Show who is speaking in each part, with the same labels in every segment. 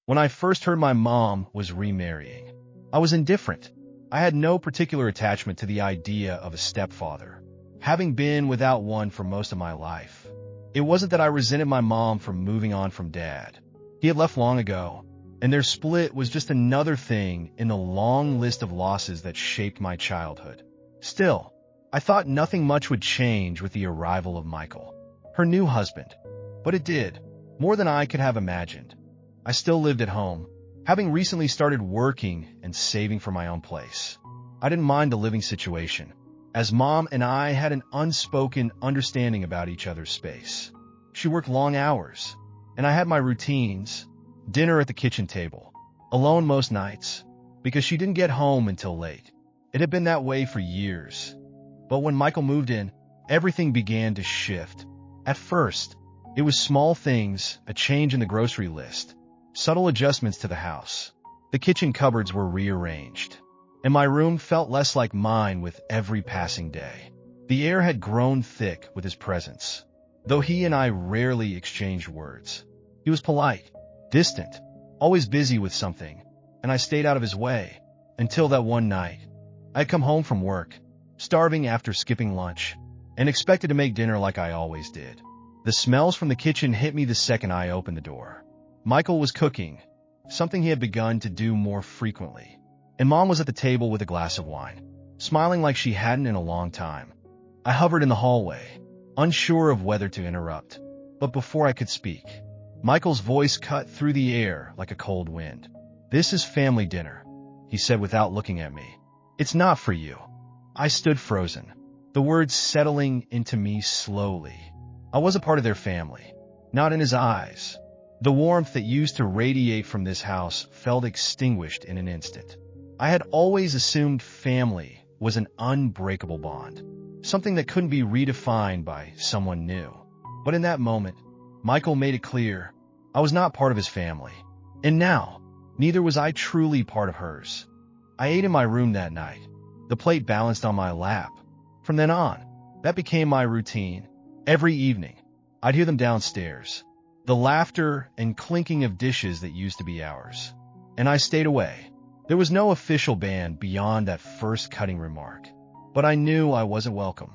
Speaker 1: When I first heard my mom was remarrying, I was indifferent. I had no particular attachment to the idea of a stepfather, having been without one for most of my life. It wasn't that I resented my mom for moving on from dad. He had left long ago, and their split was just another thing in the long list of losses that shaped my childhood. Still, I thought nothing much would change with the arrival of Michael, her new husband. But it did, more than I could have imagined. I still lived at home, having recently started working and saving for my own place. I didn't mind the living situation, as Mom and I had an unspoken understanding about each other's space. She worked long hours, and I had my routines, dinner at the kitchen table, alone most nights, because she didn't get home until late. It had been that way for years. But when Michael moved in, everything began to shift. At first, it was small things, a change in the grocery list, subtle adjustments to the house. The kitchen cupboards were rearranged, and my room felt less like mine with every passing day. The air had grown thick with his presence, though he and I rarely exchanged words. He was polite, distant, always busy with something, and I stayed out of his way, until that one night. I had come home from work, starving after skipping lunch, and expected to make dinner like I always did. The smells from the kitchen hit me the second I opened the door. Michael was cooking, something he had begun to do more frequently, and Mom was at the table with a glass of wine, smiling like she hadn't in a long time. I hovered in the hallway, unsure of whether to interrupt, but before I could speak, Michael's voice cut through the air like a cold wind. "This is family dinner," he said without looking at me. "It's not for you." I stood frozen, the words settling into me slowly. I was a part of their family, not in his eyes. The warmth that used to radiate from this house felt extinguished in an instant. I had always assumed family was an unbreakable bond, something that couldn't be redefined by someone new. But in that moment, Michael made it clear I was not part of his family, and now, neither was I truly part of hers. I ate in my room that night, the plate balanced on my lap. From then on, that became my routine. Every evening, I'd hear them downstairs, the laughter and clinking of dishes that used to be ours. And I stayed away. There was no official ban beyond that first cutting remark. But I knew I wasn't welcome.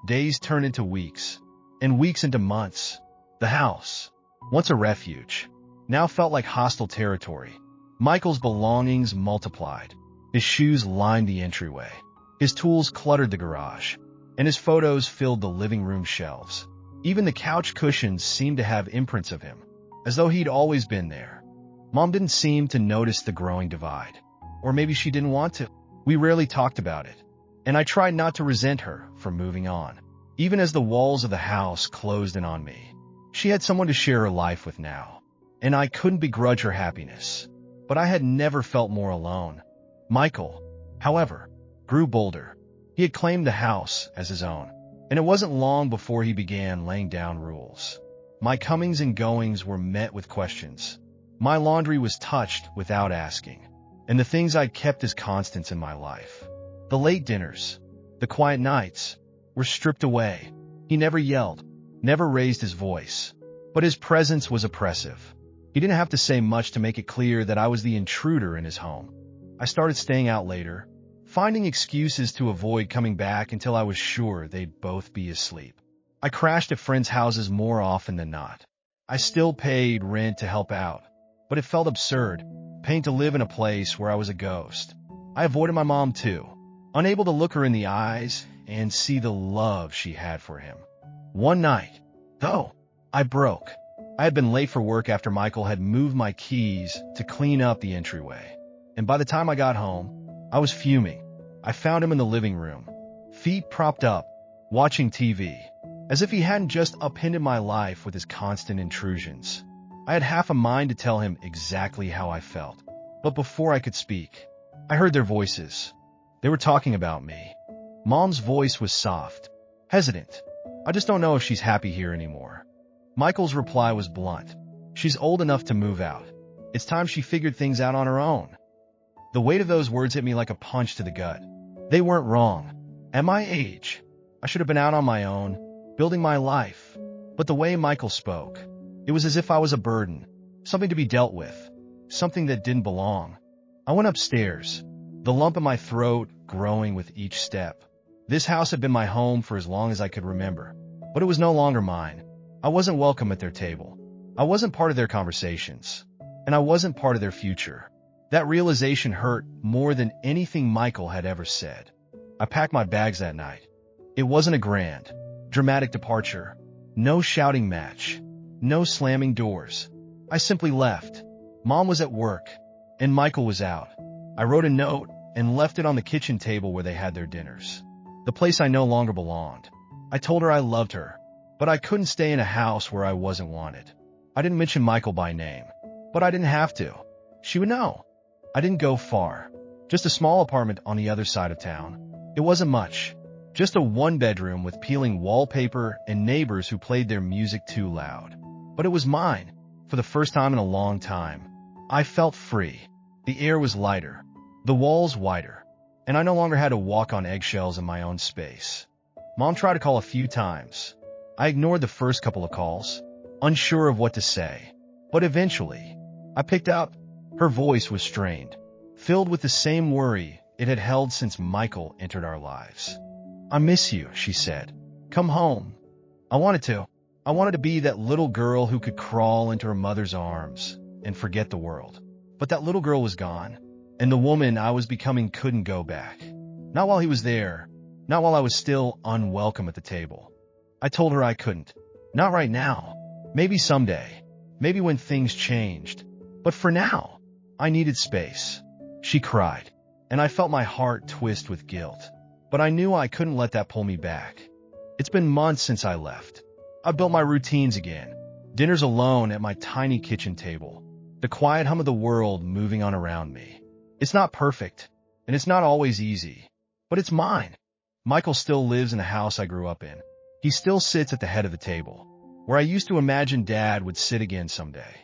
Speaker 1: Days turned into weeks, and weeks into months. The house, once a refuge, now felt like hostile territory. Michael's belongings multiplied. His shoes lined the entryway. His tools cluttered the garage, and his photos filled the living room shelves. Even the couch cushions seemed to have imprints of him, as though he'd always been there. Mom didn't seem to notice the growing divide. Or maybe she didn't want to. We rarely talked about it, and I tried not to resent her for moving on. Even as the walls of the house closed in on me, she had someone to share her life with now, and I couldn't begrudge her happiness. But I had never felt more alone. Michael, however, grew bolder. He had claimed the house as his own, and it wasn't long before he began laying down rules. My comings and goings were met with questions. My laundry was touched without asking, and the things I'd kept as constants in my life, the late dinners, the quiet nights, were stripped away. He never yelled, never raised his voice, but his presence was oppressive. He didn't have to say much to make it clear that I was the intruder in his home. I started staying out later, finding excuses to avoid coming back until I was sure they'd both be asleep. I crashed at friends' houses more often than not. I still paid rent to help out, but it felt absurd, paying to live in a place where I was a ghost. I avoided my mom too, unable to look her in the eyes and see the love she had for him. One night, though, I broke. I had been late for work after Michael had moved my keys to clean up the entryway, and by the time I got home, I was fuming. I found him in the living room, feet propped up, watching TV, as if he hadn't just upended my life with his constant intrusions. I had half a mind to tell him exactly how I felt, but before I could speak, I heard their voices. They were talking about me. Mom's voice was soft, hesitant. "I just don't know if she's happy here anymore." Michael's reply was blunt. "She's old enough to move out. It's time she figured things out on her own." The weight of those words hit me like a punch to the gut. They weren't wrong. At my age, I should have been out on my own, building my life. But the way Michael spoke, it was as if I was a burden, something to be dealt with, something that didn't belong. I went upstairs, the lump in my throat growing with each step. This house had been my home for as long as I could remember, but it was no longer mine. I wasn't welcome at their table. I wasn't part of their conversations, and I wasn't part of their future. That realization hurt more than anything Michael had ever said. I packed my bags that night. It wasn't a grand, dramatic departure. No shouting match. No slamming doors. I simply left. Mom was at work, and Michael was out. I wrote a note and left it on the kitchen table where they had their dinners. The place I no longer belonged. I told her I loved her, but I couldn't stay in a house where I wasn't wanted. I didn't mention Michael by name, but I didn't have to. She would know. I didn't go far. Just a small apartment on the other side of town. It wasn't much. Just a one-bedroom with peeling wallpaper and neighbors who played their music too loud. But it was mine, for the first time in a long time. I felt free. The air was lighter, the walls wider, and I no longer had to walk on eggshells in my own space. Mom tried to call a few times. I ignored the first couple of calls, unsure of what to say. But eventually, I picked up. Her voice was strained, filled with the same worry it had held since Michael entered our lives. "I miss you," she said. "Come home." I wanted to. I wanted to be that little girl who could crawl into her mother's arms and forget the world. But that little girl was gone, and the woman I was becoming couldn't go back. Not while he was there, not while I was still unwelcome at the table. I told her I couldn't. Not right now. Maybe someday. Maybe when things changed. But for now, I needed space. She cried, and I felt my heart twist with guilt. But I knew I couldn't let that pull me back. It's been months since I left. I built my routines again. Dinners alone at my tiny kitchen table. The quiet hum of the world moving on around me. It's not perfect, and it's not always easy. But it's mine. Michael still lives in the house I grew up in. He still sits at the head of the table, where I used to imagine Dad would sit again someday.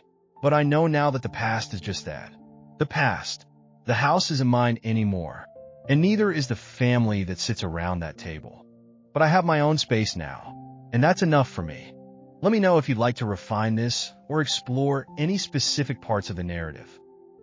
Speaker 1: But I know now that the past is just that. The past. The house isn't mine anymore, and neither is the family that sits around that table. But I have my own space now, and that's enough for me. Let me know if you'd like to refine this or explore any specific parts of the narrative.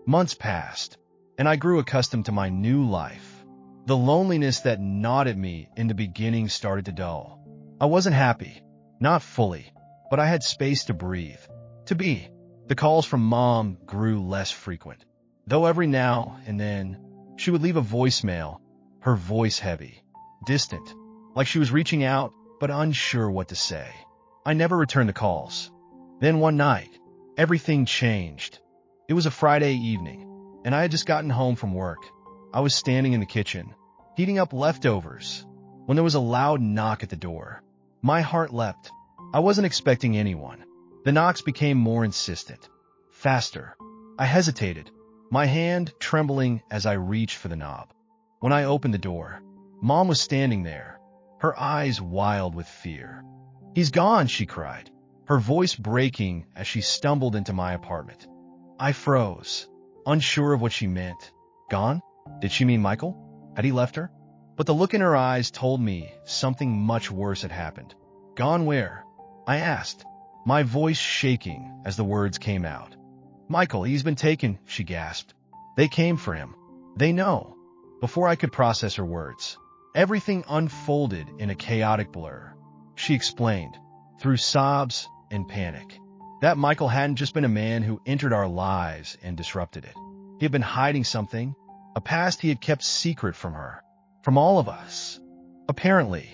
Speaker 1: Months passed, and I grew accustomed to my new life. The loneliness that gnawed at me in the beginning started to dull. I wasn't happy, not fully, but I had space to breathe, to be. The calls from Mom grew less frequent, though every now and then she would leave a voicemail, her voice heavy, distant, like she was reaching out but unsure what to say. I never returned the calls. Then one night, everything changed. It was a Friday evening, and I had just gotten home from work. I was standing in the kitchen, heating up leftovers, when there was a loud knock at the door. My heart leapt. I wasn't expecting anyone. The knocks became more insistent, faster. I hesitated, my hand trembling as I reached for the knob. When I opened the door, Mom was standing there, her eyes wild with fear. "He's gone," she cried, her voice breaking as she stumbled into my apartment. I froze, unsure of what she meant. Gone? Did she mean Michael? Had he left her? But the look in her eyes told me something much worse had happened. "Gone where?" I asked, my voice shaking as the words came out. "Michael, he's been taken," she gasped. "They came for him. They know." Before I could process her words, everything unfolded in a chaotic blur. She explained, through sobs and panic, that Michael hadn't just been a man who entered our lives and disrupted it. He had been hiding something, a past he had kept secret from her, from all of us. Apparently,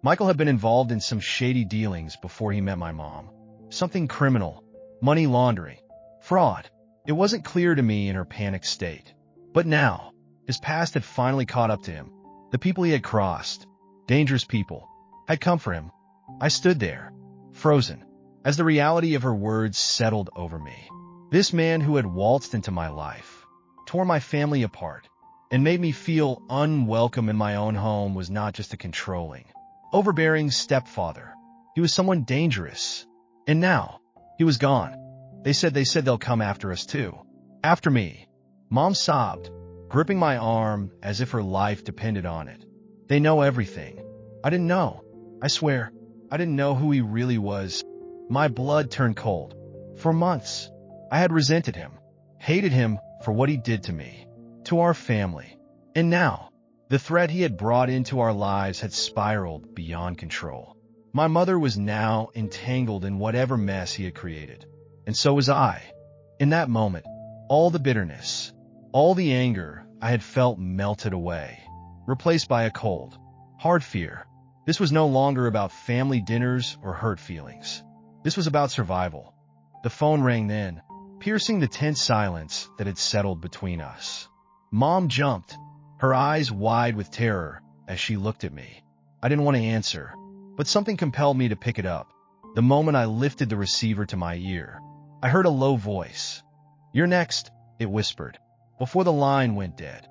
Speaker 1: Michael had been involved in some shady dealings before he met my mom. Something criminal, money laundering, fraud. It wasn't clear to me in her panicked state. But now, his past had finally caught up to him. The people he had crossed, dangerous people, had come for him. I stood there, frozen, as the reality of her words settled over me. This man who had waltzed into my life, tore my family apart, and made me feel unwelcome in my own home was not just a controlling, overbearing stepfather. He was someone dangerous. And now, he was gone. They said they'll come after us too. After me. Mom sobbed, gripping my arm as if her life depended on it. They know everything. I didn't know. I swear, I didn't know who he really was. My blood turned cold. For months, I had resented him. hated him for what he did to me, to our family. And now, the threat he had brought into our lives had spiraled beyond control. My mother was now entangled in whatever mess he had created, and so was I. In that moment, all the bitterness, all the anger I had felt melted away, replaced by a cold, hard fear. This was no longer about family dinners or hurt feelings. This was about survival. The phone rang then, piercing the tense silence that had settled between us. Mom jumped, her eyes wide with terror as she looked at me. I didn't want to answer, but something compelled me to pick it up. The moment I lifted the receiver to my ear, I heard a low voice. "You're next," it whispered, before the line went dead.